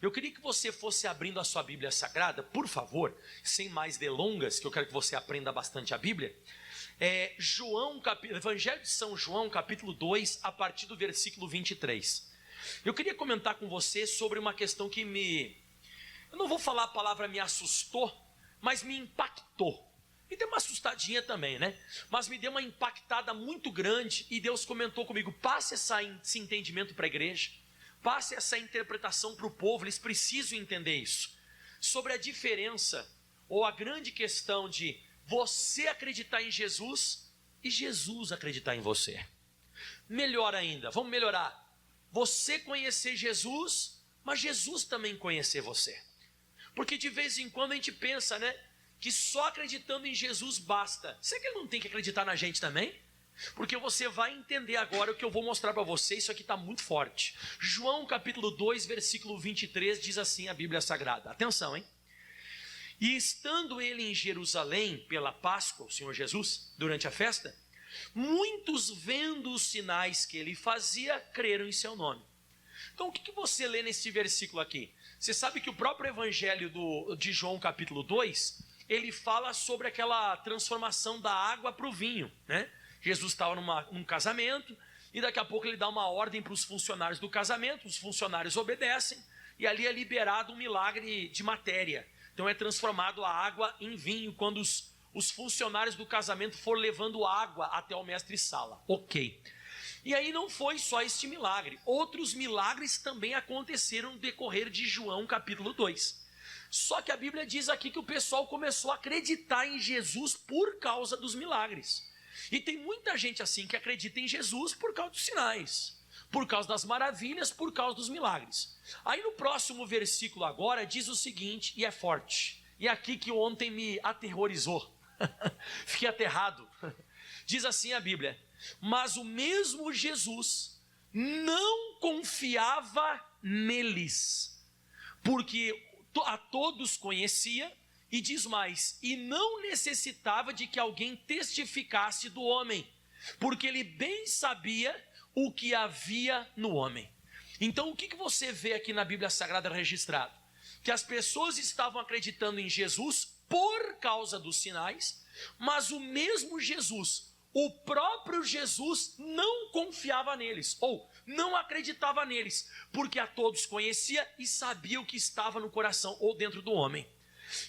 Eu queria que você fosse abrindo a sua Bíblia Sagrada, por favor, sem mais delongas, que eu quero que você aprenda bastante a Bíblia. Evangelho de São João, capítulo 2, a partir do versículo 23. Eu queria comentar com você sobre uma questão que eu não vou falar a palavra me assustou, mas me impactou. Me deu uma assustadinha também, né? Mas me deu uma impactada muito grande e Deus comentou comigo: passe esse entendimento para a igreja, passe essa interpretação para o povo, eles precisam entender isso. Sobre a diferença ou a grande questão de você acreditar em Jesus e Jesus acreditar em você. Melhor ainda, vamos melhorar. Você conhecer Jesus, mas Jesus também conhecer você. Porque de vez em quando a gente pensa, né, que só acreditando em Jesus basta. Será que ele não tem que acreditar na gente também? Porque você vai entender agora o que eu vou mostrar para você. Isso aqui está muito forte. João capítulo 2, versículo 23 diz assim a Bíblia Sagrada. Atenção, hein? E estando ele em Jerusalém pela Páscoa, o Senhor Jesus, durante a festa, muitos vendo os sinais que ele fazia, creram em seu nome. Então o que você lê nesse versículo aqui? Você sabe que o próprio Evangelho de João capítulo 2, ele fala sobre aquela transformação da água para o vinho, né? Jesus estava num casamento e daqui a pouco ele dá uma ordem para os funcionários do casamento, os funcionários obedecem e ali é liberado um milagre de matéria. Então é transformado a água em vinho quando os funcionários do casamento foram levando água até o mestre-sala. Ok. E aí não foi só este milagre. Outros milagres também aconteceram no decorrer de João capítulo 2. Só que a Bíblia diz aqui que o pessoal começou a acreditar em Jesus por causa dos milagres. E tem muita gente assim que acredita em Jesus por causa dos sinais, por causa das maravilhas, por causa dos milagres. Aí no próximo versículo agora diz o seguinte, e é forte, e é aqui que ontem me aterrorizou, fiquei aterrado. Diz assim a Bíblia: mas o mesmo Jesus não confiava neles, porque a todos conhecia, e diz mais, e não necessitava de que alguém testificasse do homem, porque ele bem sabia o que havia no homem. Então o que você vê aqui na Bíblia Sagrada registrado? Que as pessoas estavam acreditando em Jesus por causa dos sinais, mas o mesmo Jesus, o próprio Jesus, não confiava neles, ou não acreditava neles, porque a todos conhecia e sabia o que estava no coração ou dentro do homem.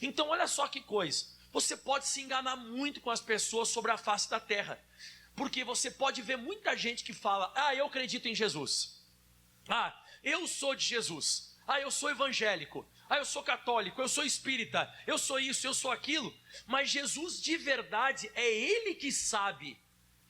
Então olha só que coisa, você pode se enganar muito com as pessoas sobre a face da terra, porque você pode ver muita gente que fala: ah, eu acredito em Jesus, ah, eu sou de Jesus, ah, eu sou evangélico, ah, eu sou católico, eu sou espírita, eu sou isso, eu sou aquilo. Mas Jesus de verdade é Ele que sabe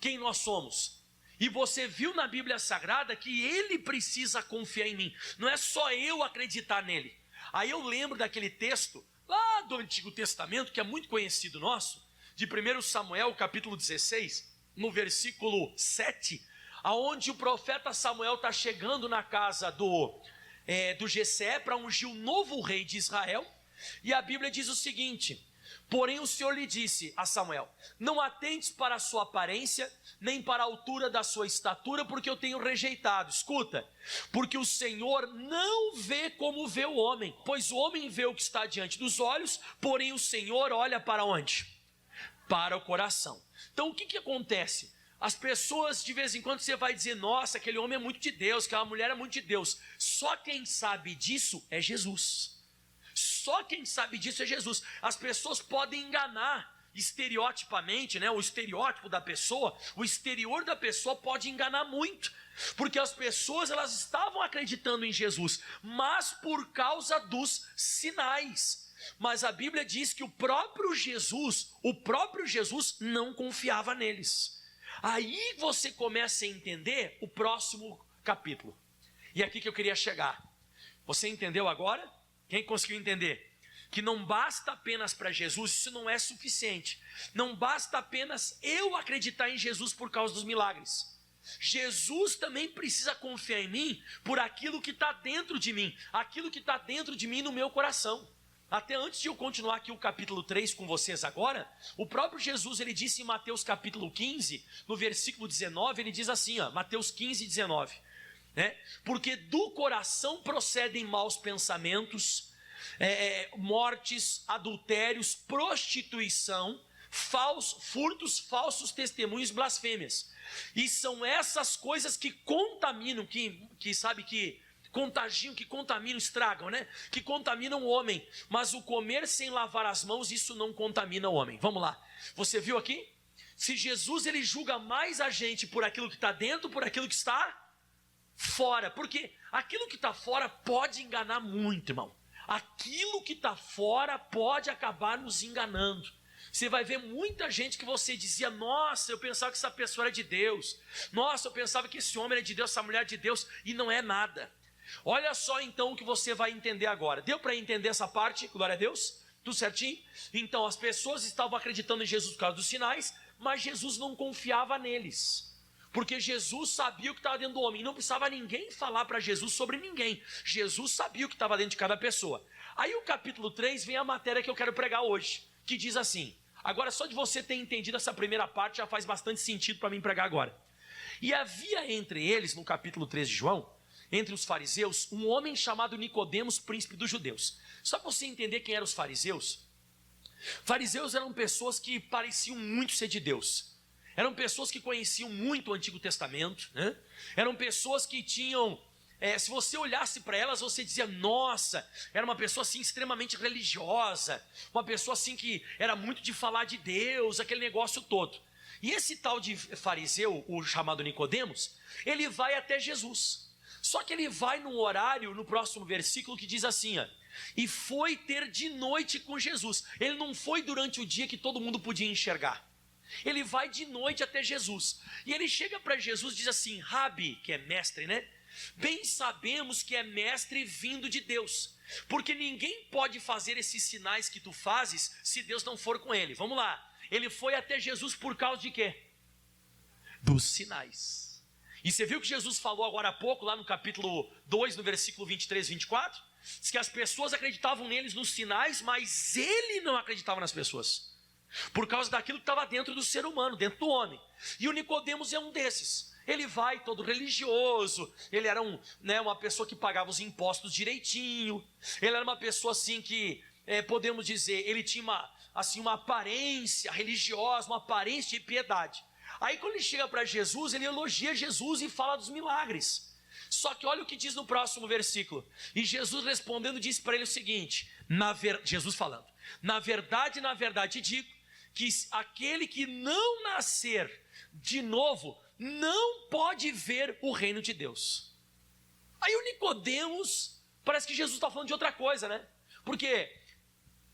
quem nós somos. E você viu na Bíblia Sagrada que Ele precisa confiar em mim, não é só eu acreditar nele. Aí eu lembro daquele texto lá do Antigo Testamento, que é muito conhecido nosso, de 1 Samuel capítulo 16, no versículo 7, aonde o profeta Samuel está chegando na casa do Jessé para ungir o novo rei de Israel, e a Bíblia diz o seguinte: porém o Senhor lhe disse a Samuel: não atentes para a sua aparência, nem para a altura da sua estatura, porque eu tenho rejeitado. Escuta, porque o Senhor não vê como vê o homem, pois o homem vê o que está diante dos olhos, porém o Senhor olha para onde? Para o coração. Então o que acontece? As pessoas de vez em quando você vai dizer: nossa, aquele homem é muito de Deus, aquela mulher é muito de Deus. Só quem sabe disso é Jesus. Só quem sabe disso é Jesus. As pessoas podem enganar estereotipamente, né? O estereótipo da pessoa, o exterior da pessoa pode enganar muito, porque as pessoas elas estavam acreditando em Jesus, mas por causa dos sinais. Mas a Bíblia diz que o próprio Jesus não confiava neles. Aí você começa a entender o próximo capítulo. E é aqui que eu queria chegar. Você entendeu agora? Quem conseguiu entender? Que não basta apenas para Jesus, isso não é suficiente. Não basta apenas eu acreditar em Jesus por causa dos milagres. Jesus também precisa confiar em mim por aquilo que está dentro de mim, aquilo que está dentro de mim no meu coração. Até antes de eu continuar aqui o capítulo 3 com vocês agora, o próprio Jesus, ele disse em Mateus capítulo 15, no versículo 19, ele diz assim, Mateus 15, 19: né? Porque do coração procedem maus pensamentos, mortes, adultérios, prostituição, furtos, falsos testemunhos, blasfêmias. E são essas coisas que contaminam, que contagiam, que contaminam, estragam, né? Que contaminam o homem. Mas o comer sem lavar as mãos, isso não contamina o homem. Vamos lá. Você viu aqui? Se Jesus ele julga mais a gente por aquilo que está dentro, por aquilo que está fora. Porque aquilo que está fora pode enganar muito, irmão. Aquilo que está fora pode acabar nos enganando. Você vai ver muita gente que você dizia: nossa, eu pensava que essa pessoa era de Deus. Nossa, eu pensava que esse homem era de Deus, essa mulher é de Deus. E não é nada. Olha só então o que você vai entender agora. Deu para entender essa parte? Glória a Deus? Tudo certinho? Então as pessoas estavam acreditando em Jesus por causa dos sinais, mas Jesus não confiava neles. Porque Jesus sabia o que estava dentro do homem. E não precisava ninguém falar para Jesus sobre ninguém. Jesus sabia o que estava dentro de cada pessoa. Aí o capítulo 3 vem a matéria que eu quero pregar hoje, que diz assim. Agora só de você ter entendido essa primeira parte já faz bastante sentido para mim pregar agora. E havia entre eles, no capítulo 3 de João, entre os fariseus, um homem chamado Nicodemos, príncipe dos judeus. Só para você entender quem eram os fariseus. Fariseus eram pessoas que pareciam muito ser de Deus. Eram pessoas que conheciam muito o Antigo Testamento, né? Eram pessoas que tinham, se você olhasse para elas, você dizia: nossa, era uma pessoa assim extremamente religiosa, uma pessoa assim que era muito de falar de Deus, aquele negócio todo. E esse tal de fariseu, o chamado Nicodemos, ele vai até Jesus. Só que ele vai num horário, no próximo versículo, que diz assim, ó: e foi ter de noite com Jesus. Ele não foi durante o dia que todo mundo podia enxergar. Ele vai de noite até Jesus. E ele chega para Jesus e diz assim: Rabi, que é mestre, né? Bem sabemos que é mestre vindo de Deus, porque ninguém pode fazer esses sinais que tu fazes se Deus não for com ele. Vamos lá. Ele foi até Jesus por causa de quê? Dos sinais. E você viu que Jesus falou agora há pouco, lá no capítulo 2, no versículo 23 e 24? Diz que as pessoas acreditavam neles nos sinais, mas ele não acreditava nas pessoas. Por causa daquilo que estava dentro do ser humano, dentro do homem. E o Nicodemos é um desses. Ele vai todo religioso, ele era uma pessoa que pagava os impostos direitinho, ele era uma pessoa assim que, podemos dizer, ele tinha uma aparência religiosa, uma aparência de piedade. Aí quando ele chega para Jesus, ele elogia Jesus e fala dos milagres. Só que olha o que diz no próximo versículo. E Jesus respondendo disse para ele o seguinte, Jesus falando: na verdade digo, que aquele que não nascer de novo não pode ver o reino de Deus. Aí o Nicodemos, parece que Jesus está falando de outra coisa, né? Porque,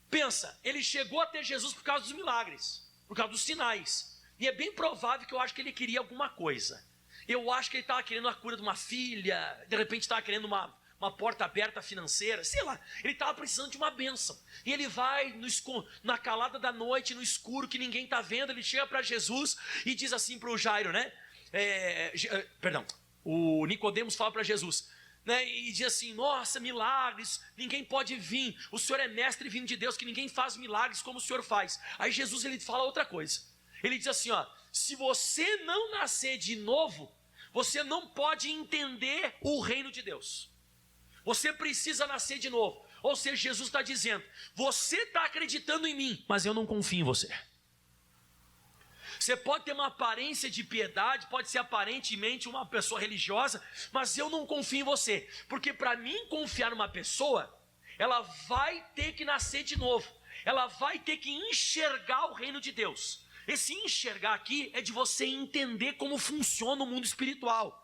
pensa, ele chegou até Jesus por causa dos milagres, por causa dos sinais. E é bem provável que eu acho que ele queria alguma coisa. Eu acho que ele estava querendo a cura de uma filha, de repente estava querendo uma porta aberta financeira, sei lá. Ele estava precisando de uma bênção. E ele vai na calada da noite, no escuro, que ninguém está vendo, ele chega para Jesus e diz assim para o Jairo, né? O Nicodemos fala para Jesus, né? E diz assim: nossa, milagres, ninguém pode vir, o Senhor é mestre vindo de Deus, que ninguém faz milagres como o Senhor faz. Aí Jesus ele fala outra coisa. Ele diz assim, ó: se você não nascer de novo, você não pode entender o reino de Deus. Você precisa nascer de novo. Ou seja, Jesus está dizendo: você está acreditando em mim, mas eu não confio em você. Você pode ter uma aparência de piedade, pode ser aparentemente uma pessoa religiosa, mas eu não confio em você. Porque para mim confiar numa pessoa, ela vai ter que nascer de novo. Ela vai ter que enxergar o reino de Deus. Esse enxergar aqui é de você entender como funciona o mundo espiritual.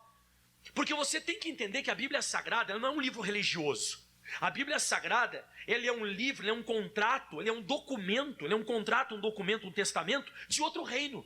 Porque você tem que entender que a Bíblia Sagrada ela não é um livro religioso. A Bíblia Sagrada, ele é um livro, ele é um contrato, ele é um documento, ele é um contrato, um documento, um testamento de outro reino.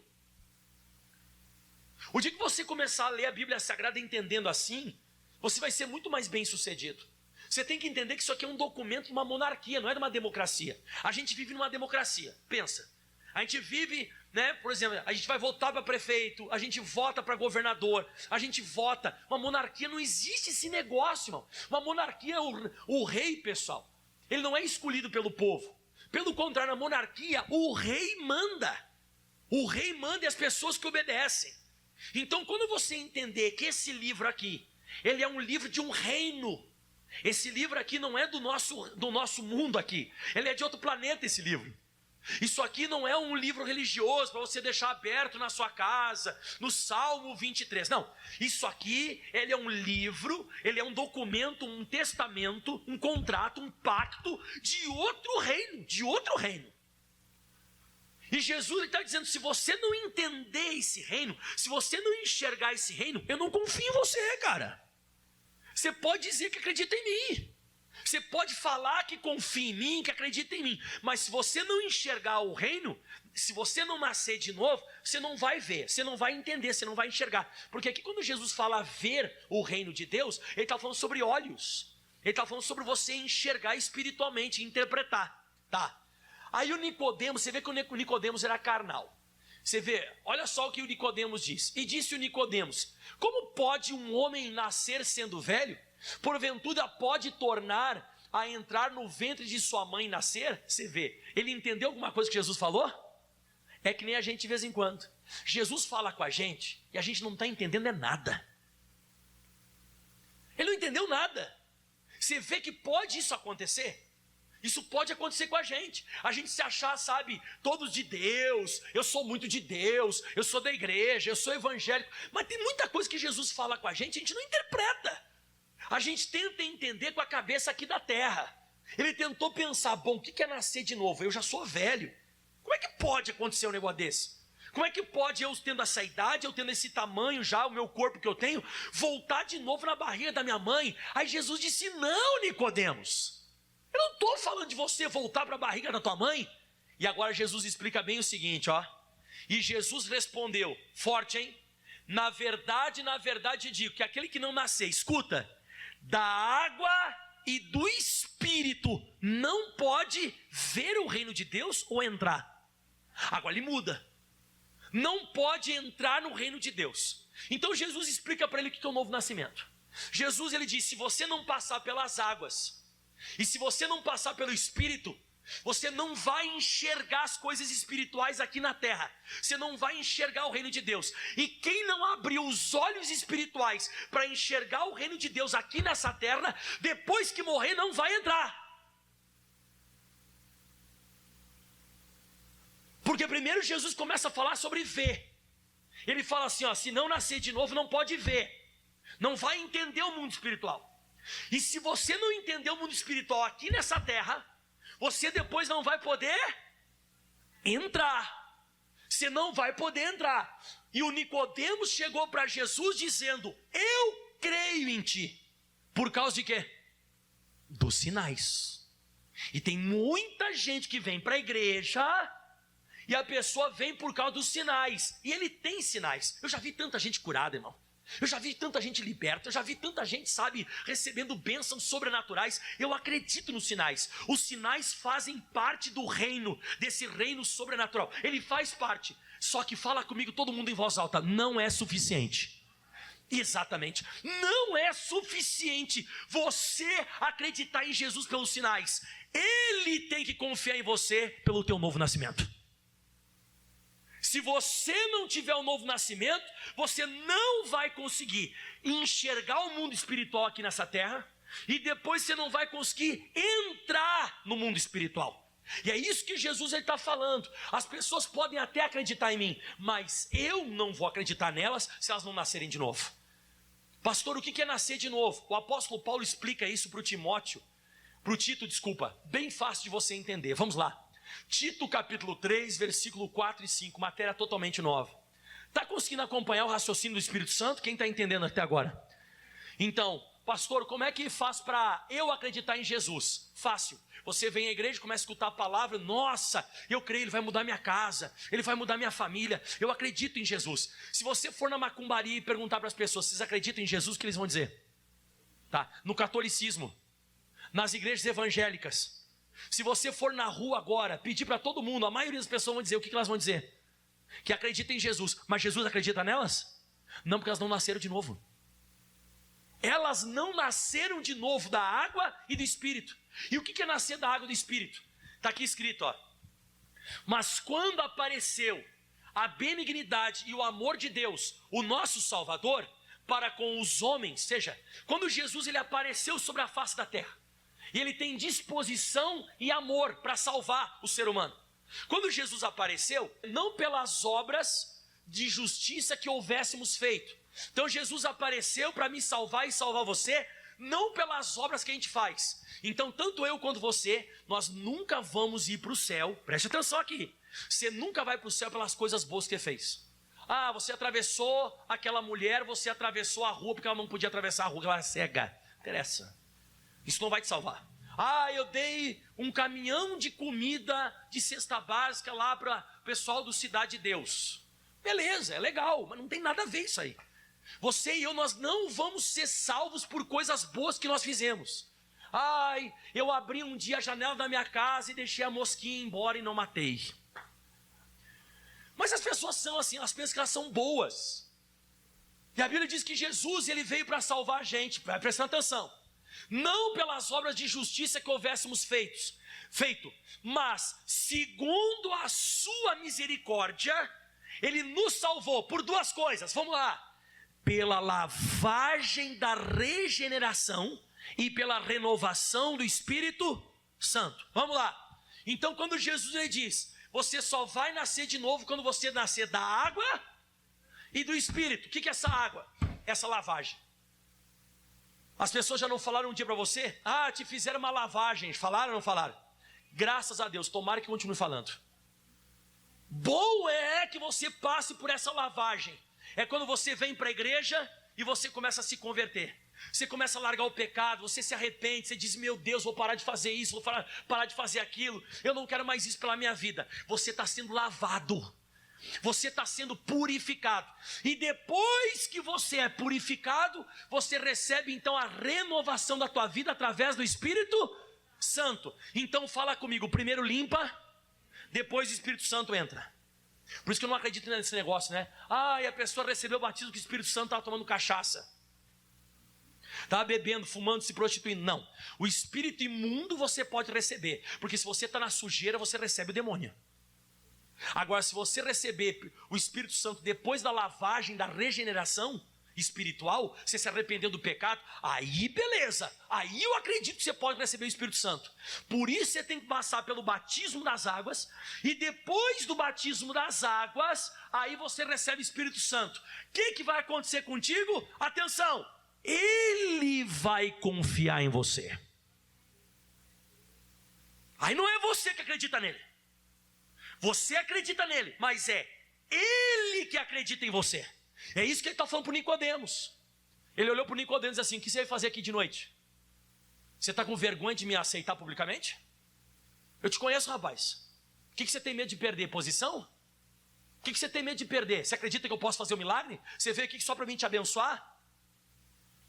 O dia que você começar a ler a Bíblia Sagrada entendendo assim, você vai ser muito mais bem sucedido. Você tem que entender que isso aqui é um documento de uma monarquia, não é de uma democracia. A gente vive numa democracia, pensa. A gente vive, né, por exemplo, a gente vai votar para prefeito, a gente vota para governador, a gente vota. Uma monarquia não existe esse negócio, irmão. Uma monarquia, o rei, pessoal, ele não é escolhido pelo povo. Pelo contrário, na monarquia, o rei manda. O rei manda e as pessoas que obedecem. Então, quando você entender que esse livro aqui ele é um livro de um reino. Esse livro aqui não é do nosso mundo aqui, ele é de outro planeta esse livro. Isso aqui não é um livro religioso para você deixar aberto na sua casa, no Salmo 23, não. Isso aqui, ele é um livro, ele é um documento, um testamento, um contrato, um pacto de outro reino. E Jesus está dizendo, se você não entender esse reino, se você não enxergar esse reino, eu não confio em você, cara. Você pode dizer que acredita em mim. Você pode falar que confia em mim, que acredita em mim, mas se você não enxergar o reino, se você não nascer de novo, você não vai ver, você não vai entender, você não vai enxergar. Porque aqui quando Jesus fala ver o reino de Deus, ele está falando sobre olhos. Ele está falando sobre você enxergar espiritualmente, interpretar, tá? Aí o Nicodemos, você vê que o Nicodemos era carnal. Você vê, olha só o que o Nicodemos diz. E disse o Nicodemos: como pode um homem nascer sendo velho? Porventura pode tornar a entrar no ventre de sua mãe e nascer? Você vê, ele entendeu alguma coisa que Jesus falou? É que nem a gente de vez em quando. Jesus fala com a gente e a gente não está entendendo nada. Ele não entendeu nada. Você vê que pode isso acontecer? Isso pode acontecer com a gente se achar, sabe, todos de Deus, eu sou muito de Deus, eu sou da igreja, eu sou evangélico, mas tem muita coisa que Jesus fala com a gente não interpreta. A gente tenta entender com a cabeça aqui da terra. Ele tentou pensar, bom, o que é nascer de novo? Eu já sou velho, como é que pode acontecer um negócio desse? Como é que pode eu tendo essa idade, eu tendo esse tamanho já, o meu corpo que eu tenho, voltar de novo na barriga da minha mãe? Aí Jesus disse, não, Nicodemos, eu não estou falando de você voltar para a barriga da tua mãe. E agora Jesus explica bem o seguinte, ó. E Jesus respondeu, forte, hein? Na verdade digo que aquele que não nascer, escuta, da água e do Espírito não pode ver o reino de Deus ou entrar. Agora ele muda. Não pode entrar no reino de Deus. Então Jesus explica para ele o que é o novo nascimento. Jesus ele diz, se você não passar pelas águas e se você não passar pelo Espírito, você não vai enxergar as coisas espirituais aqui na terra. Você não vai enxergar o reino de Deus. E quem não abriu os olhos espirituais para enxergar o reino de Deus aqui nessa terra, depois que morrer não vai entrar. Porque primeiro Jesus começa a falar sobre ver. Ele fala assim, ó, se não nascer de novo não pode ver. Não vai entender o mundo espiritual. E se você não entender o mundo espiritual aqui nessa terra, você depois não vai poder entrar. Você não vai poder entrar. E o Nicodemos chegou para Jesus dizendo, eu creio em ti. Por causa de quê? Dos sinais. E tem muita gente que vem para a igreja e a pessoa vem por causa dos sinais. E ele tem sinais. Eu já vi tanta gente curada, irmão. Eu já vi tanta gente liberta, eu já vi tanta gente, sabe, recebendo bênçãos sobrenaturais. Eu acredito nos sinais. Os sinais fazem parte do reino, desse reino sobrenatural. Ele faz parte. Só que fala comigo todo mundo em voz alta, não é suficiente. Exatamente, não é suficiente você acreditar em Jesus pelos sinais. Ele tem que confiar em você pelo teu novo nascimento. Se você não tiver um novo nascimento, você não vai conseguir enxergar o mundo espiritual aqui nessa terra, e depois você não vai conseguir entrar no mundo espiritual. E é isso que Jesus está falando. As pessoas podem até acreditar em mim, mas eu não vou acreditar nelas se elas não nascerem de novo. Pastor, o que é nascer de novo? O apóstolo Paulo explica isso para o Tito, bem fácil de você entender. Vamos lá. Tito capítulo 3, versículo 4 e 5, matéria totalmente nova. Está conseguindo acompanhar o raciocínio do Espírito Santo? Quem está entendendo até agora? Então, pastor, como é que faz para eu acreditar em Jesus? Fácil. Você vem à igreja, começa a escutar a palavra, nossa, eu creio, ele vai mudar minha casa, ele vai mudar minha família, eu acredito em Jesus. Se você for na macumbaria e perguntar para as pessoas, vocês acreditam em Jesus, o que eles vão dizer? Tá? No catolicismo, nas igrejas evangélicas, se você for na rua agora, pedir para todo mundo, a maioria das pessoas vão dizer, o que elas vão dizer? Que acreditam em Jesus, mas Jesus acredita nelas? Não, porque elas não nasceram de novo. Elas não nasceram de novo da água e do Espírito. E o que é nascer da água e do Espírito? Está aqui escrito, ó. Mas quando apareceu a benignidade e o amor de Deus, o nosso Salvador, para com os homens. Ou seja, quando Jesus ele apareceu sobre a face da terra, e ele tem disposição e amor para salvar o ser humano. Quando Jesus apareceu, não pelas obras de justiça que houvéssemos feito. Então Jesus apareceu para me salvar e salvar você, não pelas obras que a gente faz. Então tanto eu quanto você, nós nunca vamos ir para o céu. Preste atenção aqui. Você nunca vai para o céu pelas coisas boas que você fez. Ah, você atravessou aquela mulher, você atravessou a rua porque ela não podia atravessar a rua, ela era cega. Não interessa. Isso não vai te salvar. Ah, eu dei um caminhão de comida de cesta básica lá para o pessoal do Cidade de Deus. Beleza, é legal, mas não tem nada a ver isso aí. Você e eu, nós não vamos ser salvos por coisas boas que nós fizemos. Ai, eu abri um dia a janela da minha casa e deixei a mosquinha embora e não matei. Mas as pessoas são assim, elas pensam que elas são boas. E a Bíblia diz que Jesus ele veio para salvar a gente, prestando atenção. Não pelas obras de justiça que houvéssemos feito, mas segundo a sua misericórdia, ele nos salvou por duas coisas. Vamos lá. Pela lavagem da regeneração e pela renovação do Espírito Santo. Vamos lá. Então quando Jesus ele diz, você só vai nascer de novo quando você nascer da água e do Espírito. O que é essa água? Essa lavagem. As pessoas já não falaram um dia para você? Ah, te fizeram uma lavagem. Falaram ou não falaram? Graças a Deus, tomara que continue falando. Bom é que você passe por essa lavagem. É quando você vem para a igreja e você começa a se converter. Você começa a largar o pecado, você se arrepende, você diz, meu Deus, vou parar de fazer isso, vou parar de fazer aquilo, eu não quero mais isso pela minha vida. Você está sendo lavado, você está sendo purificado. E depois que você é purificado, você recebe então a renovação da tua vida através do Espírito Santo. Então fala comigo, primeiro limpa, depois o Espírito Santo entra. Por isso que eu não acredito nesse negócio, né? Ah, e a pessoa recebeu o batismo que o Espírito Santo estava tomando cachaça, estava bebendo, fumando, se prostituindo. Não, o espírito imundo você pode receber, porque se você está na sujeira, você recebe o demônio. Agora, se você receber o Espírito Santo depois da lavagem, da regeneração espiritual, você se arrependeu do pecado, aí beleza, aí eu acredito que você pode receber o Espírito Santo. Por isso você tem que passar pelo batismo das águas, e depois do batismo das águas, aí você recebe o Espírito Santo. O que vai acontecer contigo? Atenção, Ele vai confiar em você. Aí não é você que acredita nele, você acredita nele, mas é Ele que acredita em você. É isso que ele está falando para o Nicodemos. Ele olhou para o Nicodemos e disse assim, o que você vai fazer aqui de noite? Você está com vergonha de me aceitar publicamente? Eu te conheço, rapaz. O que você tem medo de perder? Posição? O que você tem medo de perder? Você acredita que eu posso fazer um milagre? Você veio aqui só para mim te abençoar?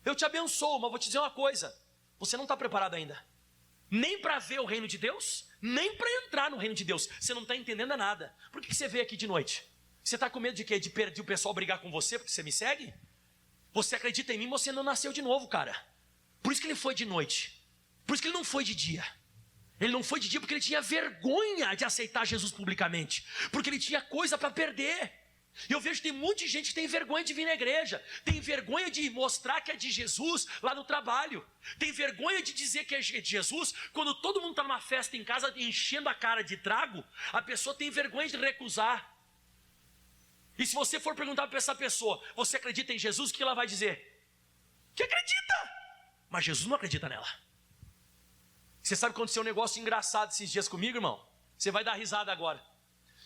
Eu te abençoo, mas vou te dizer uma coisa. Você não está preparado ainda. Nem para ver o reino de Deus, nem para entrar no reino de Deus. Você não está entendendo nada. Por que você veio aqui de noite? Você está com medo de quê? De perder o pessoal brigar com você porque você me segue? Você acredita em mim, você não nasceu de novo, cara. Por isso que ele foi de noite. Por isso que ele não foi de dia. Ele não foi de dia porque ele tinha vergonha de aceitar Jesus publicamente. Porque ele tinha coisa para perder. E eu vejo que tem muita gente que tem vergonha de vir na igreja. Tem vergonha de mostrar que é de Jesus lá no trabalho. Tem vergonha de dizer que é de Jesus quando todo mundo está numa festa em casa enchendo a cara de trago. A pessoa tem vergonha de recusar. E se você for perguntar para essa pessoa, você acredita em Jesus? O que ela vai dizer? Que acredita, mas Jesus não acredita nela. Você sabe que aconteceu um negócio engraçado esses dias comigo, irmão? Você vai dar risada agora.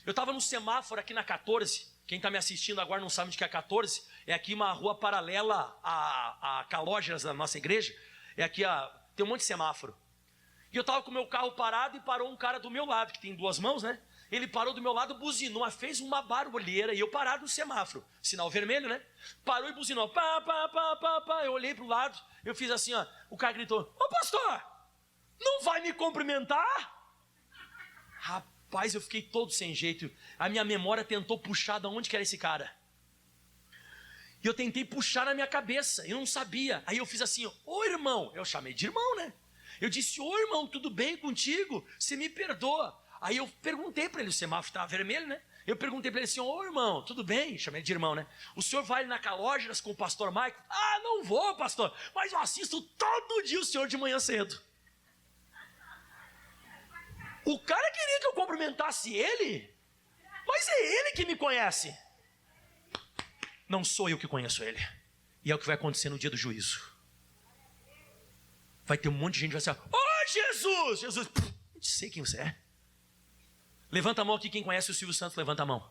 Eu estava no semáforo aqui na 14. Quem está me assistindo agora não sabe onde que é a 14. É aqui uma rua paralela a Calógeras da nossa igreja. É aqui, tem um monte de semáforo. E eu estava com o meu carro parado e parou um cara do meu lado, que tem duas mãos, né? Ele parou do meu lado, buzinou, fez uma barulheira e eu parado no semáforo, sinal vermelho, né? Parou e buzinou, pá, pá, pá, pá, pá. Eu olhei para o lado, eu fiz assim, ó. O cara gritou, ô pastor, não vai me cumprimentar? Rapaz, eu fiquei todo sem jeito. A minha memória tentou puxar de onde que era esse cara. E eu tentei puxar na minha cabeça, eu não sabia. Aí eu fiz assim, ô irmão, eu chamei de irmão, né? Eu disse, ô irmão, tudo bem contigo? Você me perdoa. Aí eu perguntei para ele, o semáforo estava vermelho, né? Eu perguntei para ele assim: ô irmão, tudo bem? Chamei ele de irmão, né? O senhor vai na Calógeras com o pastor Maico? Ah, não vou, pastor, mas eu assisto todo dia o senhor de manhã cedo. O cara queria que eu cumprimentasse ele, mas é ele que me conhece. Não sou eu que conheço ele. E é o que vai acontecer no dia do juízo. Vai ter um monte de gente que vai dizer: ô Jesus! Jesus, não sei quem você é. Levanta a mão aqui quem conhece o Silvio Santos, levanta a mão.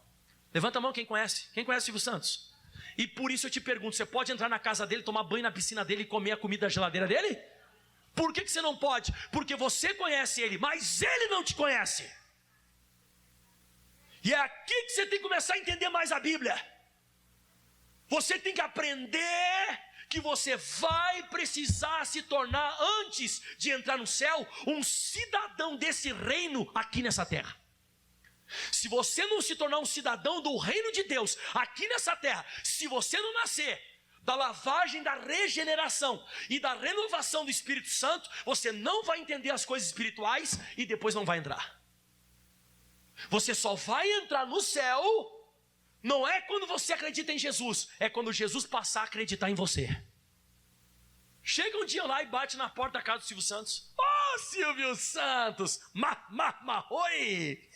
Levanta a mão quem conhece. Quem conhece o Silvio Santos? E por isso eu te pergunto, você pode entrar na casa dele, tomar banho na piscina dele e comer a comida da geladeira dele? Por que você não pode? Porque você conhece ele, mas ele não te conhece. E é aqui que você tem que começar a entender mais a Bíblia. Você tem que aprender que você vai precisar se tornar, antes de entrar no céu, um cidadão desse reino aqui nessa terra. Se você não se tornar um cidadão do reino de Deus aqui nessa terra, se você não nascer da lavagem, da regeneração e da renovação do Espírito Santo, você não vai entender as coisas espirituais e depois não vai entrar. Você só vai entrar no céu, não é quando você acredita em Jesus, é quando Jesus passar a acreditar em você. Chega um dia lá e bate na porta da casa do Silvio Santos. Ô Silvio Santos, oi!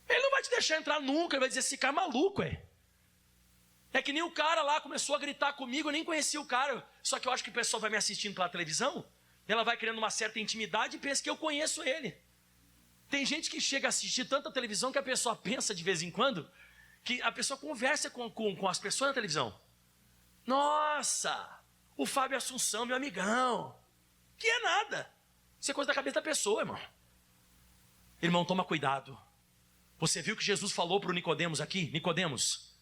Ele não vai te deixar entrar nunca, ele vai dizer: esse cara é maluco, É que nem o cara lá começou a gritar comigo, eu nem conhecia o cara. Só que eu acho que o pessoal vai me assistindo pela televisão, ela vai criando uma certa intimidade e pensa que eu conheço ele. Tem gente que chega a assistir tanta televisão que a pessoa pensa de vez em quando que a pessoa conversa com as pessoas na televisão. Nossa, o Fábio Assunção, meu amigão. Que é nada. Isso é coisa da cabeça da pessoa, irmão. Irmão, toma cuidado. Você viu que Jesus falou para o Nicodemos aqui? Nicodemos,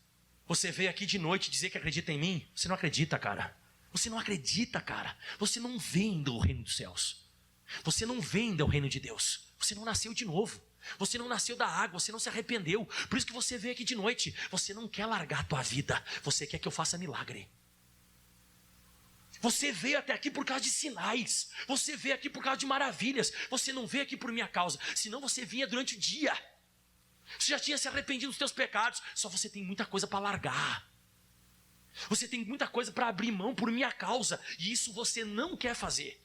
você veio aqui de noite dizer que acredita em mim? Você não acredita, cara. Você não acredita, cara. Você não vem do reino dos céus. Você não vem do reino de Deus. Você não nasceu de novo. Você não nasceu da água, você não se arrependeu. Por isso que você veio aqui de noite. Você não quer largar a tua vida. Você quer que eu faça milagre. Você veio até aqui por causa de sinais. Você veio aqui por causa de maravilhas. Você não veio aqui por minha causa. Senão você vinha durante o dia. Você já tinha se arrependido dos teus pecados. Só você tem muita coisa para largar. Você tem muita coisa para abrir mão por minha causa. E isso você não quer fazer.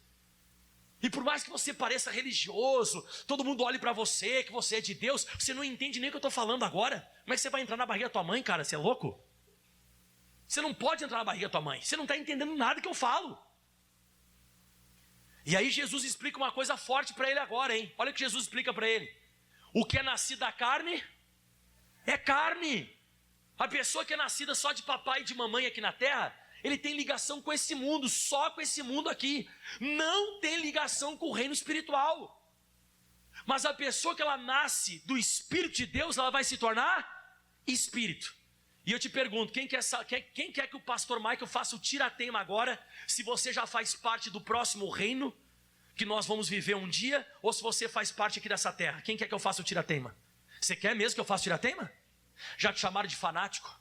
E por mais que você pareça religioso, todo mundo olhe para você, que você é de Deus, você não entende nem o que eu estou falando agora. Como é que você vai entrar na barriga da tua mãe, cara? Você é louco? Você não pode entrar na barriga da tua mãe. Você não está entendendo nada que eu falo. E aí Jesus explica uma coisa forte para ele agora, hein? Olha o que Jesus explica para ele. O que é nascido da carne, é carne. A pessoa que é nascida só de papai e de mamãe aqui na terra, ele tem ligação com esse mundo, só com esse mundo aqui. Não tem ligação com o reino espiritual. Mas a pessoa que ela nasce do Espírito de Deus, ela vai se tornar espírito. E eu te pergunto, quem quer que o pastor Michael faça o tiratema agora, se você já faz parte do próximo reino, que nós vamos viver um dia, ou se você faz parte aqui dessa terra? Quem quer que eu faça o tiratema? Você quer mesmo que eu faça o tiratema? Já te chamaram de fanático?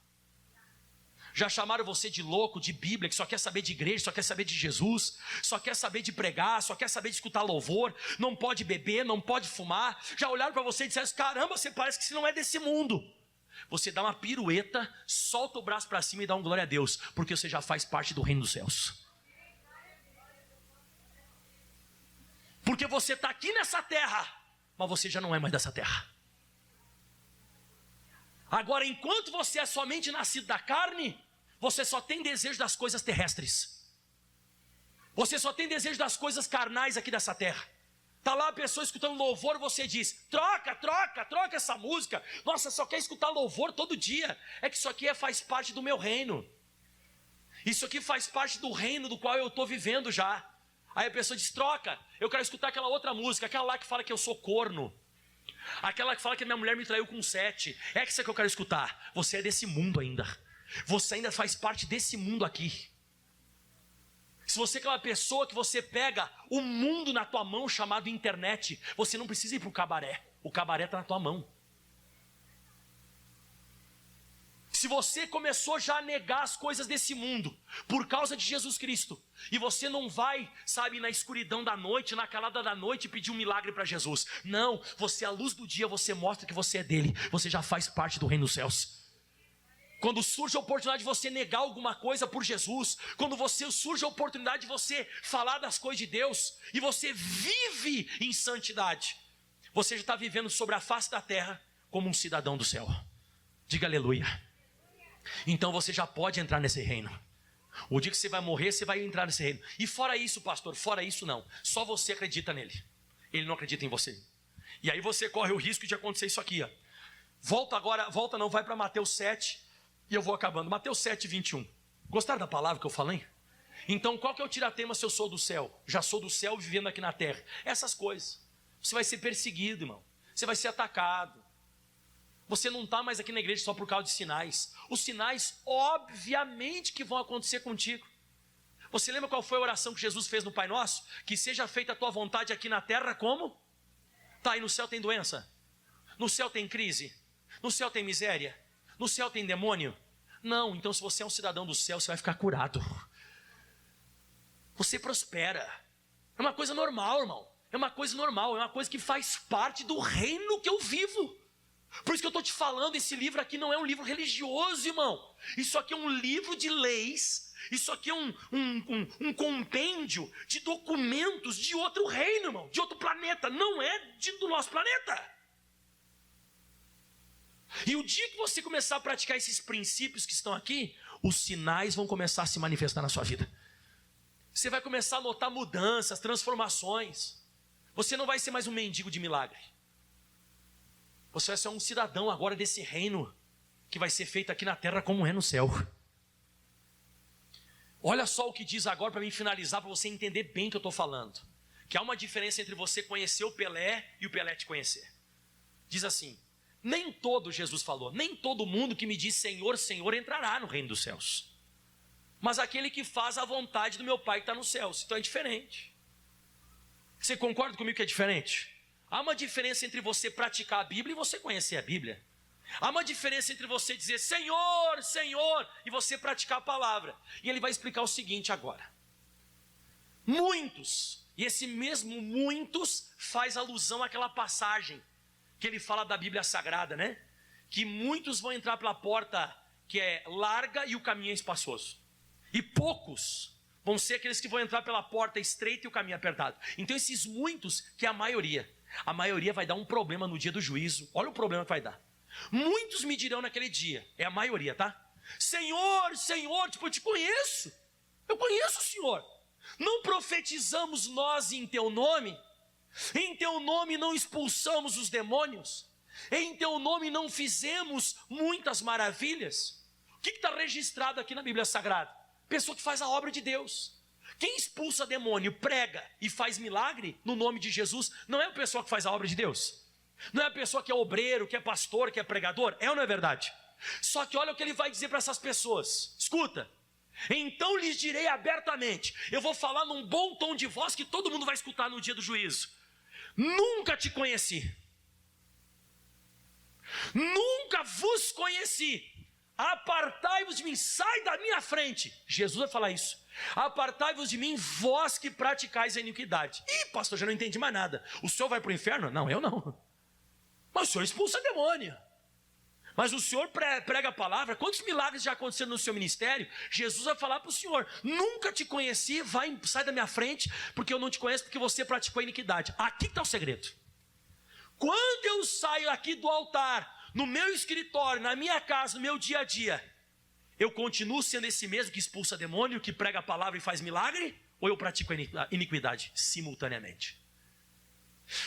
Já chamaram você de louco, de Bíblia, que só quer saber de igreja, só quer saber de Jesus, só quer saber de pregar, só quer saber de escutar louvor, não pode beber, não pode fumar. Já olharam para você e disseram: caramba, você parece que você não é desse mundo. Você dá uma pirueta, solta o braço para cima e dá um glória a Deus, porque você já faz parte do reino dos céus. Porque você está aqui nessa terra, mas você já não é mais dessa terra. Agora, enquanto você é somente nascido da carne, você só tem desejo das coisas terrestres. Você só tem desejo das coisas carnais aqui dessa terra. Está lá a pessoa escutando louvor, você diz: troca essa música. Nossa, só quer escutar louvor todo dia. É que isso aqui faz parte do meu reino. Isso aqui faz parte do reino do qual eu estou vivendo já. Aí a pessoa diz: troca, eu quero escutar aquela outra música, aquela lá que fala que eu sou corno, aquela que fala que minha mulher me traiu com 7. É essa que eu quero escutar. Você é desse mundo ainda. Você ainda faz parte desse mundo aqui. Se você é aquela pessoa que você pega o mundo na tua mão chamado internet, você não precisa ir para o cabaré. O cabaré está na tua mão. Se você começou já a negar as coisas desse mundo por causa de Jesus Cristo, e você não vai, sabe, na escuridão da noite, na calada da noite pedir um milagre para Jesus. Não, você à luz do dia, você mostra que você é dele, você já faz parte do reino dos céus. Quando surge a oportunidade de você negar alguma coisa por Jesus, quando surge a oportunidade de você falar das coisas de Deus, e você vive em santidade, você já está vivendo sobre a face da terra como um cidadão do céu. Diga aleluia. Então você já pode entrar nesse reino. O dia que você vai morrer, você vai entrar nesse reino. E fora isso, pastor, fora isso não. Só você acredita nele. Ele não acredita em você. E aí você corre o risco de acontecer isso aqui, ó. Vai para Mateus 7, e eu vou acabando. Mateus 7, 21. Gostaram da palavra que eu falei? Então qual que é o tiratema se eu sou do céu? Já sou do céu vivendo aqui na terra. Essas coisas. Você vai ser perseguido, irmão. Você vai ser atacado. Você não está mais aqui na igreja só por causa de sinais. Os sinais, obviamente, que vão acontecer contigo. Você lembra qual foi a oração que Jesus fez no Pai Nosso? Que seja feita a tua vontade aqui na terra como? Tá, e no céu tem doença? No céu tem crise? No céu tem miséria? No céu tem demônio? Não, então se você é um cidadão do céu, você vai ficar curado. Você prospera. É uma coisa normal, irmão. É uma coisa normal, é uma coisa que faz parte do reino que eu vivo. Por isso que eu estou te falando, esse livro aqui não é um livro religioso, irmão. Isso aqui é um livro de leis. Isso aqui é um compêndio de documentos de outro reino, irmão. De outro planeta, não é do nosso planeta. E o dia que você começar a praticar esses princípios que estão aqui, os sinais vão começar a se manifestar na sua vida. Você vai começar a notar mudanças, transformações. Você não vai ser mais um mendigo de milagre. Você vai ser um cidadão agora desse reino que vai ser feito aqui na terra como é no céu. Olha só o que diz agora para mim finalizar, para você entender bem o que eu estou falando. Que há uma diferença entre você conhecer o Pelé e o Pelé te conhecer. Diz assim: Jesus falou, nem todo mundo que me diz Senhor, Senhor entrará no reino dos céus, mas aquele que faz a vontade do meu Pai que está nos céus. Então é diferente. Você concorda comigo que é diferente? Há uma diferença entre você praticar a Bíblia e você conhecer a Bíblia. Há uma diferença entre você dizer Senhor, Senhor, e você praticar a palavra. E ele vai explicar o seguinte agora. Muitos, e esse mesmo muitos faz alusão àquela passagem que ele fala da Bíblia Sagrada, né? Que muitos vão entrar pela porta que é larga e o caminho é espaçoso. E poucos vão ser aqueles que vão entrar pela porta estreita e o caminho apertado. Então esses muitos, que é a maioria vai dar um problema no dia do juízo. Olha o problema que vai dar. Muitos me dirão naquele dia, é a maioria, tá? Senhor, Senhor, tipo, eu te conheço. Eu conheço o Senhor. Não profetizamos nós em teu nome? Em teu nome não expulsamos os demônios? Em teu nome não fizemos muitas maravilhas? O que está registrado aqui na Bíblia Sagrada? Pessoa que faz a obra de Deus. Quem expulsa demônio, prega e faz milagre no nome de Jesus, não é a pessoa que faz a obra de Deus. Não é a pessoa que é obreiro, que é pastor, que é pregador. É ou não é verdade? Só que olha o que ele vai dizer para essas pessoas. Escuta. Então lhes direi abertamente. Eu vou falar num bom tom de voz que todo mundo vai escutar no dia do juízo. Nunca te conheci. Nunca vos conheci. Apartai-vos de mim, sai da minha frente. Jesus vai falar isso. Apartai-vos de mim, vós que praticais a iniquidade. Ih, pastor, já não entendi mais nada. O senhor vai para o inferno? Não, eu não. Mas o senhor expulsa demônio. Mas o senhor prega a palavra. Quantos milagres já aconteceram no seu ministério? Jesus vai falar para o senhor: nunca te conheci, sai da minha frente, porque eu não te conheço, porque você praticou a iniquidade. Aqui está o segredo. Quando eu saio aqui do altar, no meu escritório, na minha casa, no meu dia a dia, eu continuo sendo esse mesmo que expulsa demônio, que prega a palavra e faz milagre? Ou eu pratico a iniquidade simultaneamente?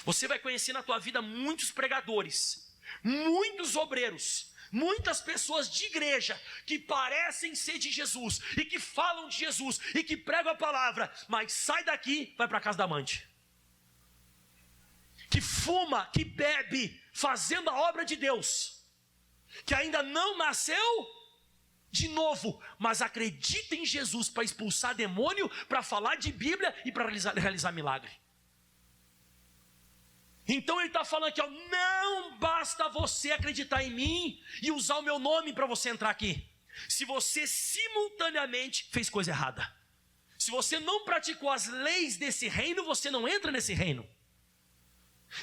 Você vai conhecer na tua vida muitos pregadores, muitos obreiros, muitas pessoas de igreja que parecem ser de Jesus e que falam de Jesus e que pregam a palavra, mas sai daqui, vai para a casa da amante, que fuma, que bebe, fazendo a obra de Deus, que ainda não nasceu de novo, mas acredita em Jesus para expulsar demônio, para falar de Bíblia e para realizar milagre. Então ele está falando aqui, ó, não basta você acreditar em mim e usar o meu nome para você entrar aqui. Se você simultaneamente fez coisa errada, se você não praticou as leis desse reino, você não entra nesse reino.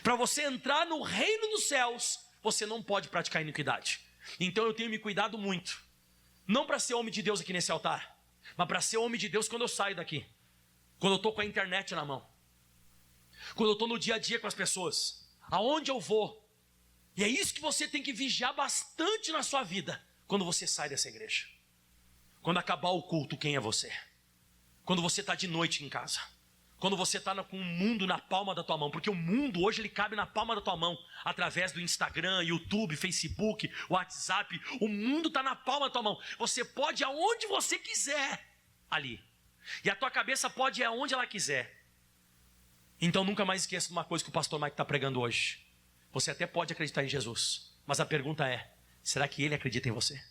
Para você entrar no reino dos céus, você não pode praticar iniquidade. Então eu tenho me cuidado muito, não para ser homem de Deus aqui nesse altar, mas para ser homem de Deus quando eu saio daqui, quando eu estou com a internet na mão, quando eu estou no dia a dia com as pessoas, aonde eu vou. E é isso que você tem que vigiar bastante na sua vida, quando você sai dessa igreja. Quando acabar o culto, quem é você? Quando você está de noite em casa, quando você está com o mundo na palma da tua mão, porque o mundo hoje ele cabe na palma da tua mão, através do Instagram, YouTube, Facebook, WhatsApp, o mundo está na palma da tua mão, você pode ir aonde você quiser ali, e a tua cabeça pode ir aonde ela quiser. Então nunca mais esqueça de uma coisa que o pastor Mike está pregando hoje, você até pode acreditar em Jesus, mas a pergunta é, será que ele acredita em você?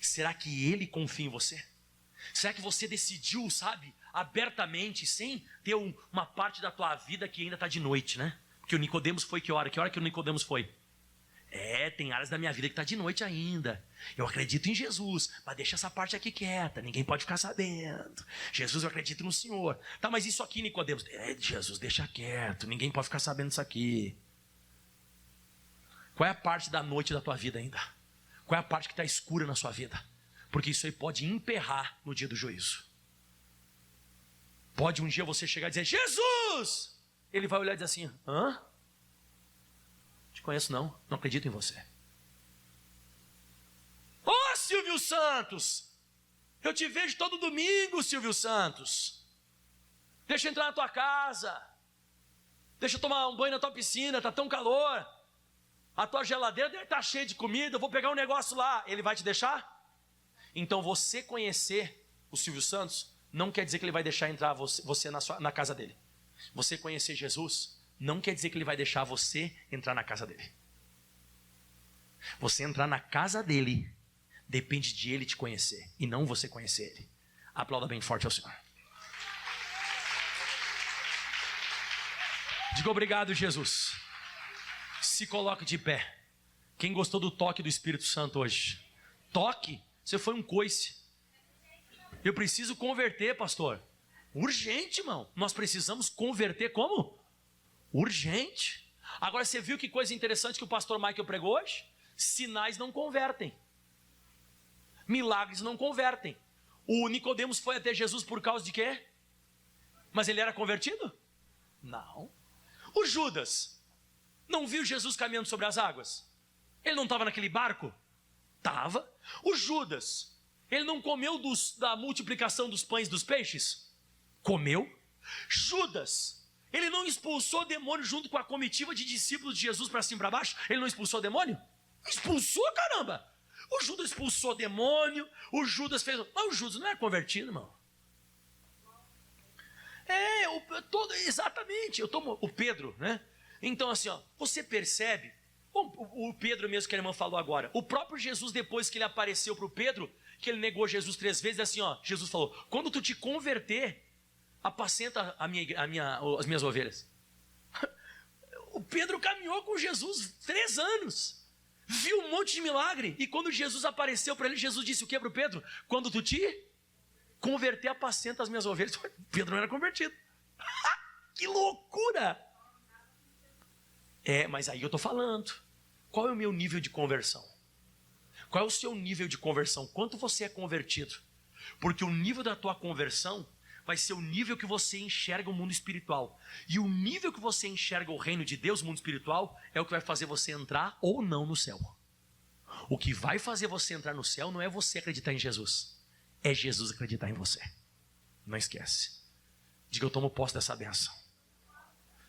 Será que ele confia em você? Será que você decidiu, sabe, abertamente, sem ter uma parte da tua vida que ainda está de noite, né? Porque o Nicodemos foi que hora? Que hora que o Nicodemos foi? Tem áreas da minha vida que está de noite ainda. Eu acredito em Jesus, mas deixa essa parte aqui quieta, ninguém pode ficar sabendo. Jesus, eu acredito no Senhor. Tá, mas isso aqui, Nicodemos? Jesus, deixa quieto, ninguém pode ficar sabendo isso aqui. Qual é a parte da noite da tua vida ainda? Qual é a parte que está escura na sua vida? Porque isso aí pode emperrar no dia do juízo. Pode um dia você chegar e dizer, Jesus! Ele vai olhar e dizer assim, hã? Te conheço não acredito em você. Ô Silvio Santos! Eu te vejo todo domingo, Silvio Santos. Deixa eu entrar na tua casa. Deixa eu tomar um banho na tua piscina, tá tão calor. A tua geladeira deve estar cheia de comida, eu vou pegar um negócio lá. Ele vai te deixar? Então você conhecer o Silvio Santos não quer dizer que ele vai deixar entrar você na casa dele. Você conhecer Jesus não quer dizer que ele vai deixar você entrar na casa dele. Você entrar na casa dele depende de ele te conhecer e não você conhecer ele. Aplauda bem forte ao Senhor. Diga obrigado, Jesus. Se coloque de pé. Quem gostou do toque do Espírito Santo hoje? Toque? Você foi um coice. Eu preciso converter, pastor. Urgente, irmão. Nós precisamos converter como? Urgente. Agora você viu que coisa interessante que o pastor Michael pregou hoje? Sinais não convertem. Milagres não convertem. O Nicodemos foi até Jesus por causa de quê? Mas ele era convertido? Não. O Judas não viu Jesus caminhando sobre as águas? Ele não estava naquele barco? Estava. O Judas, ele não comeu da multiplicação dos pães e dos peixes? Comeu. Judas, ele não expulsou demônio junto com a comitiva de discípulos de Jesus para cima e para baixo? Ele não expulsou demônio? Expulsou, caramba! O Judas expulsou demônio, o Judas fez... Mas o Judas não é convertido, irmão. Exatamente, eu tomo o Pedro, né? Então assim, ó, você percebe, o Pedro mesmo que a irmã falou agora, o próprio Jesus depois que ele apareceu para o Pedro, que ele negou Jesus 3 vezes, assim, ó, Jesus falou, quando tu te converter, apacenta as minhas ovelhas. O Pedro caminhou com Jesus 3 anos, viu um monte de milagre, e quando Jesus apareceu para ele, Jesus disse o que para o Pedro? Quando tu te converter, apacenta as minhas ovelhas. Pedro não era convertido. Que loucura! Mas aí eu estou falando, qual é o meu nível de conversão? Qual é o seu nível de conversão? Quanto você é convertido? Porque o nível da tua conversão vai ser o nível que você enxerga o mundo espiritual. E o nível que você enxerga o reino de Deus, o mundo espiritual, é o que vai fazer você entrar ou não no céu. O que vai fazer você entrar no céu não é você acreditar em Jesus, é Jesus acreditar em você. Não esquece. Diga, eu tomo posse dessa bênção.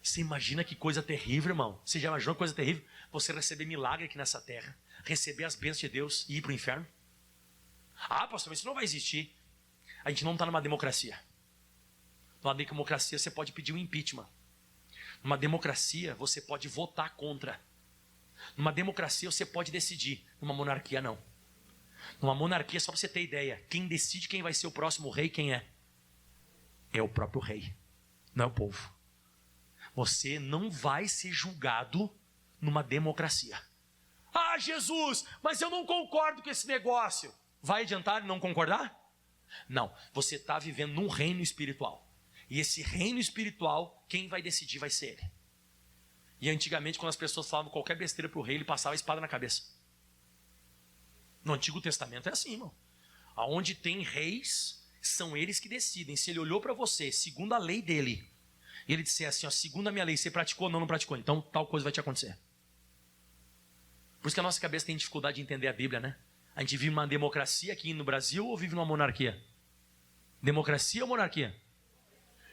Você imagina que coisa terrível, irmão? Você já imaginou coisa terrível? Você receber milagre aqui nessa terra, receber as bênçãos de Deus e ir para o inferno? Ah, pastor, mas isso não vai existir. A gente não está numa democracia. Numa democracia você pode pedir um impeachment. Numa democracia você pode votar contra. Numa democracia você pode decidir. Numa monarquia não. Numa monarquia, só para você ter ideia, quem decide quem vai ser o próximo rei, quem é? É o próprio rei, não é o povo. Você não vai ser julgado numa democracia. Ah, Jesus, mas eu não concordo com esse negócio. Vai adiantar não concordar? Não, você está vivendo num reino espiritual. E esse reino espiritual, quem vai decidir vai ser ele. E antigamente, quando as pessoas falavam qualquer besteira para o rei, ele passava a espada na cabeça. No Antigo Testamento é assim, irmão. Aonde tem reis, são eles que decidem. Se ele olhou para você, segundo a lei dele, e ele disser assim, ó, segundo a minha lei, você praticou ou não praticou, então tal coisa vai te acontecer. Por isso que a nossa cabeça tem dificuldade de entender a Bíblia, né? A gente vive numa democracia aqui no Brasil ou vive numa monarquia? Democracia ou monarquia?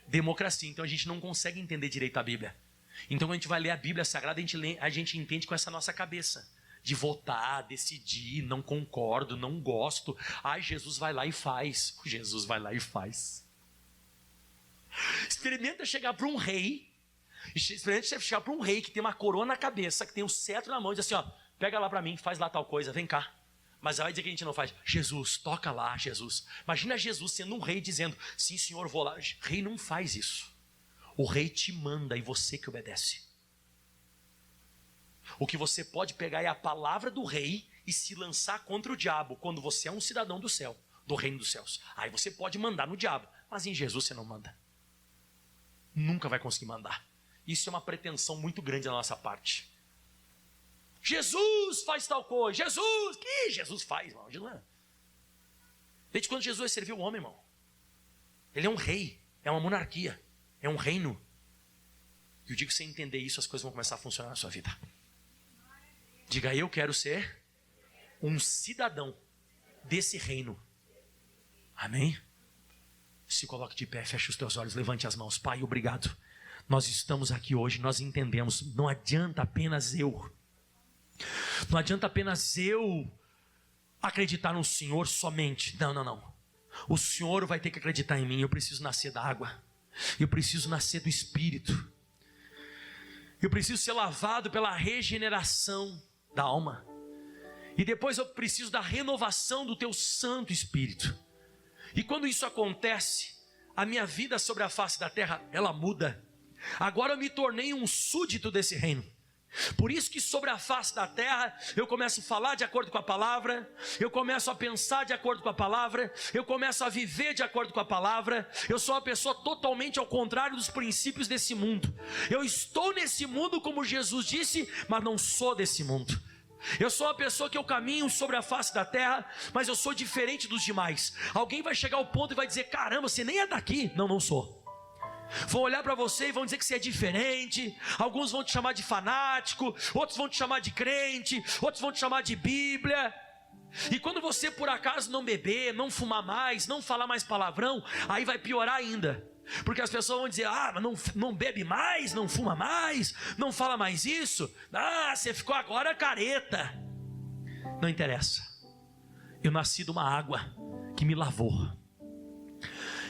Democracia, então a gente não consegue entender direito a Bíblia. Então quando a gente vai ler a Bíblia Sagrada, a gente entende com essa nossa cabeça. De votar, decidir, não concordo, não gosto. Ai, Jesus vai lá e faz. Jesus vai lá e faz. Experimenta chegar para um rei. Experimenta chegar para um rei que tem uma coroa na cabeça, que tem um cetro na mão e diz assim, ó, pega lá para mim, faz lá tal coisa, vem cá. Mas vai dizer que a gente não faz. Jesus, toca lá, Jesus. Imagina Jesus sendo um rei dizendo, sim senhor, vou lá. Rei não faz isso. O rei te manda e você que obedece. O que você pode pegar é a palavra do rei e se lançar contra o diabo quando você é um cidadão do céu, do reino dos céus. Aí você pode mandar no diabo, mas em Jesus você não manda. Nunca vai conseguir mandar. Isso é uma pretensão muito grande da nossa parte. Jesus faz tal coisa. Jesus, que Jesus faz, irmão? Desde quando Jesus serviu o homem, irmão? Ele é um rei, é uma monarquia, é um reino. E o dia que você entender isso, as coisas vão começar a funcionar na sua vida. Diga, eu quero ser um cidadão desse reino. Amém? Se coloque de pé, feche os teus olhos, levante as mãos. Pai, obrigado. Nós estamos aqui hoje, nós entendemos. Não adianta apenas eu. Não adianta apenas eu acreditar no Senhor somente. Não. O Senhor vai ter que acreditar em mim. Eu preciso nascer da água. Eu preciso nascer do Espírito. Eu preciso ser lavado pela regeneração da alma. E depois eu preciso da renovação do teu Santo Espírito. E quando isso acontece, a minha vida sobre a face da terra, ela muda. Agora eu me tornei um súdito desse reino. Por isso que sobre a face da terra, eu começo a falar de acordo com a palavra, eu começo a pensar de acordo com a palavra, eu começo a viver de acordo com a palavra. Eu sou uma pessoa totalmente ao contrário dos princípios desse mundo. Eu estou nesse mundo como Jesus disse, mas não sou desse mundo. Eu sou uma pessoa que eu caminho sobre a face da terra, mas eu sou diferente dos demais. Alguém vai chegar ao ponto e vai dizer, caramba, você nem é daqui. Não sou. Vão olhar para você e vão dizer que você é diferente. Alguns vão te chamar de fanático, outros vão te chamar de crente, outros vão te chamar de Bíblia. E quando você por acaso não beber, não fumar mais, não falar mais palavrão, aí vai piorar ainda. Porque as pessoas vão dizer, mas não bebe mais, não fuma mais, não fala mais isso. Você ficou agora careta. Não interessa. Eu nasci de uma água que me lavou.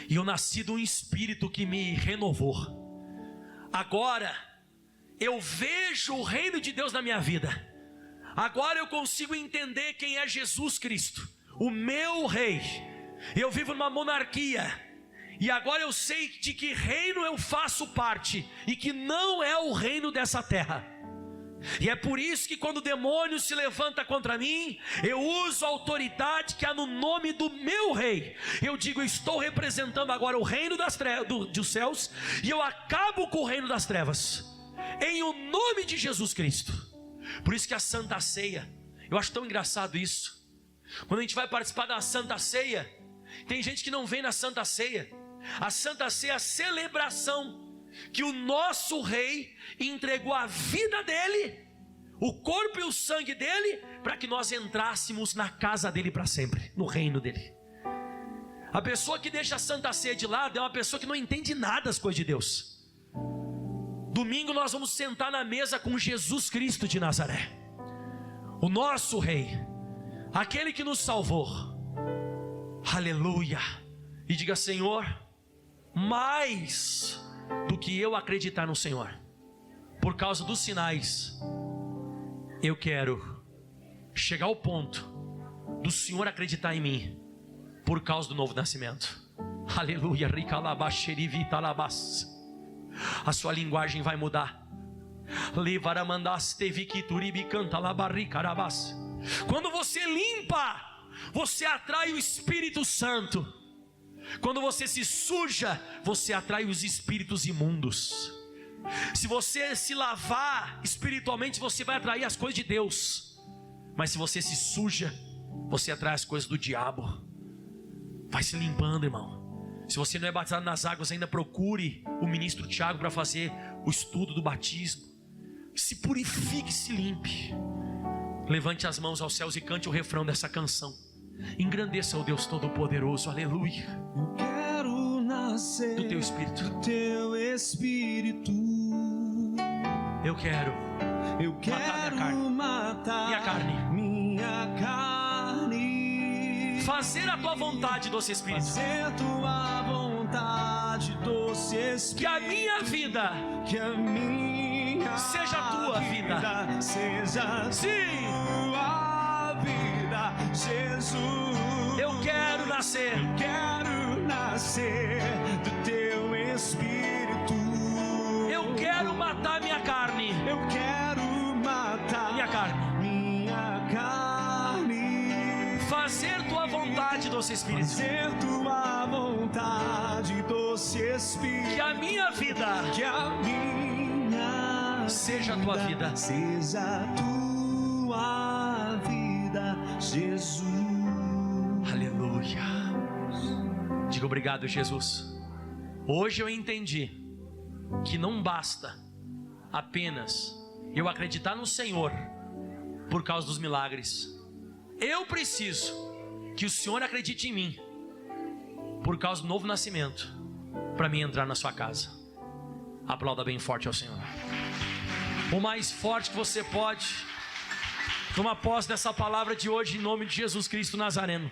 E eu nasci de um Espírito que me renovou. Agora eu vejo o reino de Deus na minha vida. Agora eu consigo entender quem é Jesus Cristo, o meu rei. Eu vivo numa monarquia. E agora eu sei de que reino eu faço parte. E que não é o reino dessa terra. E é por isso que quando o demônio se levanta contra mim, eu uso a autoridade que há no nome do meu rei. Eu digo, eu estou representando agora o reino das trevas, dos céus, e eu acabo com o reino das trevas, em o nome de Jesus Cristo. Por isso que a Santa Ceia, eu acho tão engraçado isso. Quando a gente vai participar da Santa Ceia, tem gente que não vem na Santa Ceia. A Santa Ceia é a celebração que o nosso rei entregou a vida dele, o corpo e o sangue dele, para que nós entrássemos na casa dele para sempre, no reino dele. A pessoa que deixa a Santa Ceia de lado é uma pessoa que não entende nada das coisas de Deus. Domingo nós vamos sentar na mesa com Jesus Cristo de Nazaré, o nosso rei, aquele que nos salvou. Aleluia. E diga, Senhor, mais do que eu acreditar no Senhor, por causa dos sinais, eu quero chegar ao ponto do Senhor acreditar em mim, por causa do novo nascimento. Aleluia. A sua linguagem vai mudar. Quando você limpa, você atrai o Espírito Santo. Quando você se suja, você atrai os espíritos imundos. Se você se lavar espiritualmente, você vai atrair as coisas de Deus. Mas se você se suja, você atrai as coisas do diabo. Vai se limpando, irmão. Se você não é batizado nas águas, ainda procure o ministro Tiago para fazer o estudo do batismo. Se purifique, se limpe. Levante as mãos aos céus e cante o refrão dessa canção. Engrandeça o Deus Todo-Poderoso, aleluia. Eu quero nascer do teu Espírito. Do teu Espírito. Eu quero matar minha carne. Fazer a tua vontade, doce Espírito. Fazer tua vontade, doce Espírito. Que a minha vida, seja a tua vida. Seja sim, tua vida, Jesus. Eu quero nascer do teu Espírito. Eu quero matar minha carne. Eu quero matar minha carne. Fazer tua vontade, doce Espírito. Fazer tua vontade, doce Espírito. Que a minha vida, seja a tua vida. Seja a tua vida, Jesus. Aleluia. Diga obrigado, Jesus. Hoje eu entendi que não basta apenas eu acreditar no Senhor por causa dos milagres. Eu preciso que o Senhor acredite em mim por causa do novo nascimento, para mim entrar na sua casa. Aplauda bem forte ao Senhor. O mais forte que você pode. Toma posse dessa palavra de hoje em nome de Jesus Cristo Nazareno.